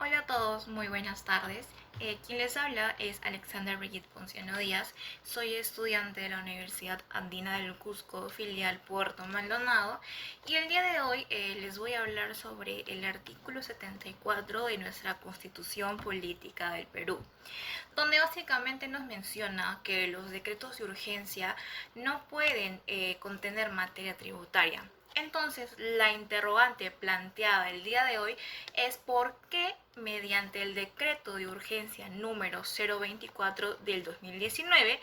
Hola a todos, muy buenas tardes. Quien les habla es Alexander Brigitte Ponciano Díaz. Soy estudiante de la Universidad Andina del Cusco, filial Puerto Maldonado, y el día de hoy les voy a hablar sobre el artículo 74 de nuestra Constitución Política del Perú, donde básicamente nos menciona que los decretos de urgencia no pueden contener materia tributaria. Entonces, la interrogante planteada el día de hoy es por qué mediante el decreto de urgencia número 024 del 2019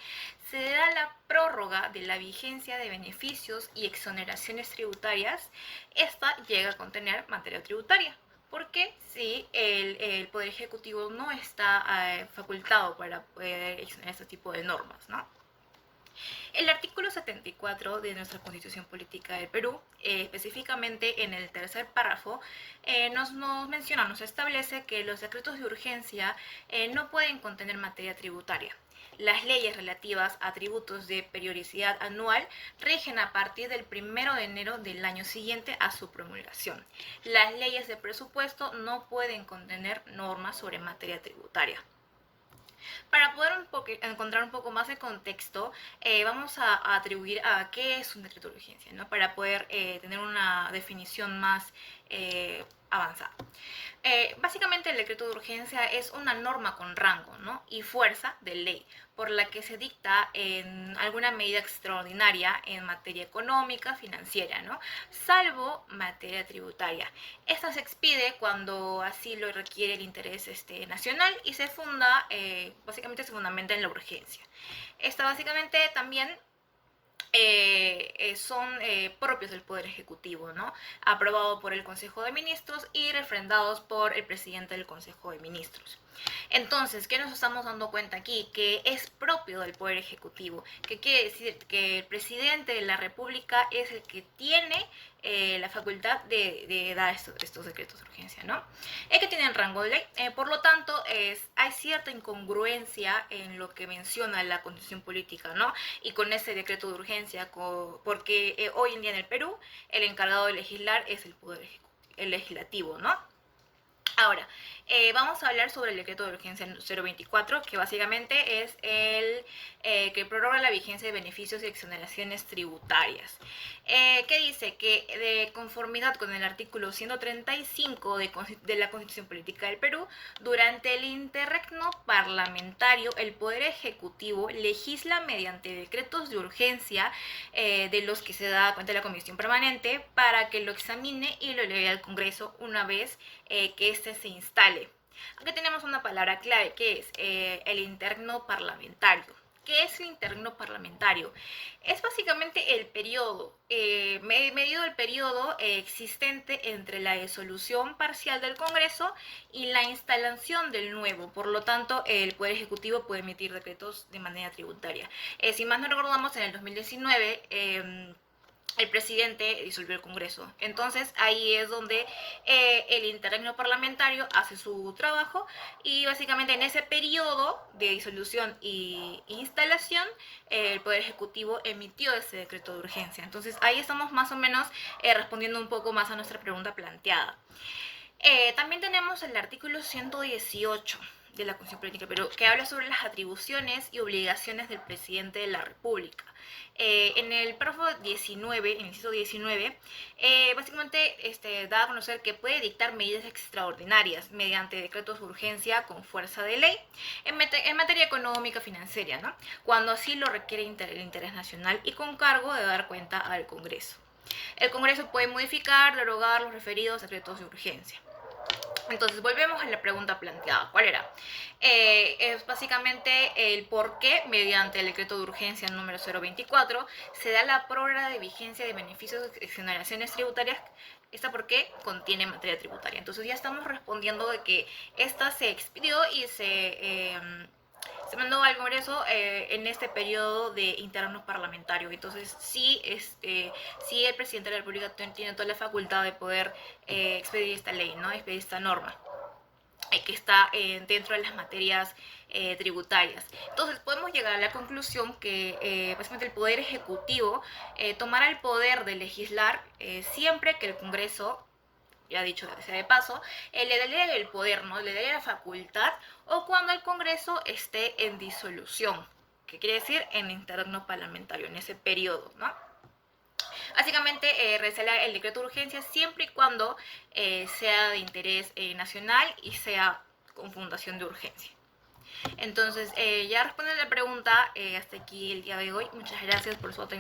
se da la prórroga de la vigencia de beneficios y exoneraciones tributarias. Esta llega a contener materia tributaria. Porque si el Poder Ejecutivo no está facultado para poder exonerar este tipo de normas, ¿no? El artículo 74 de nuestra Constitución Política del Perú, específicamente en el tercer párrafo, nos menciona, nos establece que los decretos de urgencia no pueden contener materia tributaria. Las leyes relativas a tributos de periodicidad anual rigen a partir del 1 de enero del año siguiente a su promulgación. Las leyes de presupuesto no pueden contener normas sobre materia tributaria. Para poder encontrar un poco más de contexto, vamos a atribuir a qué es un decreto de urgencia, ¿no? Para poder tener una definición más avanzada. Básicamente el decreto de urgencia es una norma con rango, ¿no? y fuerza de ley, por la que se dicta en alguna medida extraordinaria en materia económica, financiera, ¿no? salvo materia tributaria. Esta se expide cuando así lo requiere el interés nacional y se funda, básicamente se fundamenta en la urgencia. Esta básicamente también son propios del Poder Ejecutivo, ¿no? aprobado por el Consejo de Ministros y refrendados por el presidente del Consejo de Ministros. Entonces, ¿qué nos estamos dando cuenta aquí? Que es propio del Poder Ejecutivo, que quiere decir que el presidente de la República es el que tiene la facultad de dar estos decretos de urgencia, ¿no? Es que tienen rango de ley, por lo tanto, hay cierta incongruencia en lo que menciona la Constitución Política, ¿no? Y con ese decreto de urgencia, porque hoy en día en el Perú, el encargado de legislar es el Poder el Legislativo, ¿no? Ahora, vamos a hablar sobre el decreto de urgencia 024, que básicamente es el que prorroga la vigencia de beneficios y exoneraciones tributarias. Que dice que de conformidad con el artículo 135 de la Constitución Política del Perú, durante el interregno parlamentario, el Poder Ejecutivo legisla mediante decretos de urgencia de los que se da cuenta la Comisión Permanente para que lo examine y lo eleve al Congreso una vez que éste se instale. Aquí tenemos una palabra clave que es el interregno parlamentario. ¿Qué es el interregno parlamentario? Es básicamente el periodo, medido el periodo existente entre la disolución parcial del Congreso y la instalación del nuevo. Por lo tanto, el Poder Ejecutivo puede emitir decretos de manera tributaria. Si más no recordamos, en el 2019 el presidente disolvió el Congreso. Entonces ahí es donde el interregno parlamentario hace su trabajo y básicamente en ese periodo de disolución e instalación el Poder Ejecutivo emitió ese decreto de urgencia. Entonces ahí estamos más o menos respondiendo un poco más a nuestra pregunta planteada. También tenemos el artículo 118 de la Constitución Política del Perú, que habla sobre las atribuciones y obligaciones del presidente de la República. En el párrafo 19, en el inciso 19, básicamente da a conocer que puede dictar medidas extraordinarias mediante decretos de urgencia con fuerza de ley en materia económica financiera, ¿no? cuando así lo requiere el interés nacional y con cargo de dar cuenta al Congreso. El Congreso puede modificar, derogar los referidos decretos de urgencia. Entonces, volvemos a la pregunta planteada. ¿Cuál era? Es básicamente el por qué, mediante el decreto de urgencia número 024, se da la prórroga de vigencia de beneficios y exoneraciones tributarias. Esta porque contiene materia tributaria. Entonces, ya estamos respondiendo de que esta se expidió y se mandó al Congreso en este periodo de interno parlamentario. Entonces, sí, sí el presidente de la República tiene toda la facultad de poder expedir esta ley, ¿no? expedir esta norma que está dentro de las materias tributarias. Entonces podemos llegar a la conclusión que básicamente el Poder Ejecutivo tomará el poder de legislar siempre que el Congreso ya dicho sea de paso, le delega el poder, ¿no? Le delega la facultad, o cuando el Congreso esté en disolución, que quiere decir en interregno parlamentario, en ese periodo, ¿no? Básicamente recela el decreto de urgencia siempre y cuando sea de interés nacional y sea con fundación de urgencia. Entonces, ya respondiendo a la pregunta, hasta aquí el día de hoy. Muchas gracias por su atención.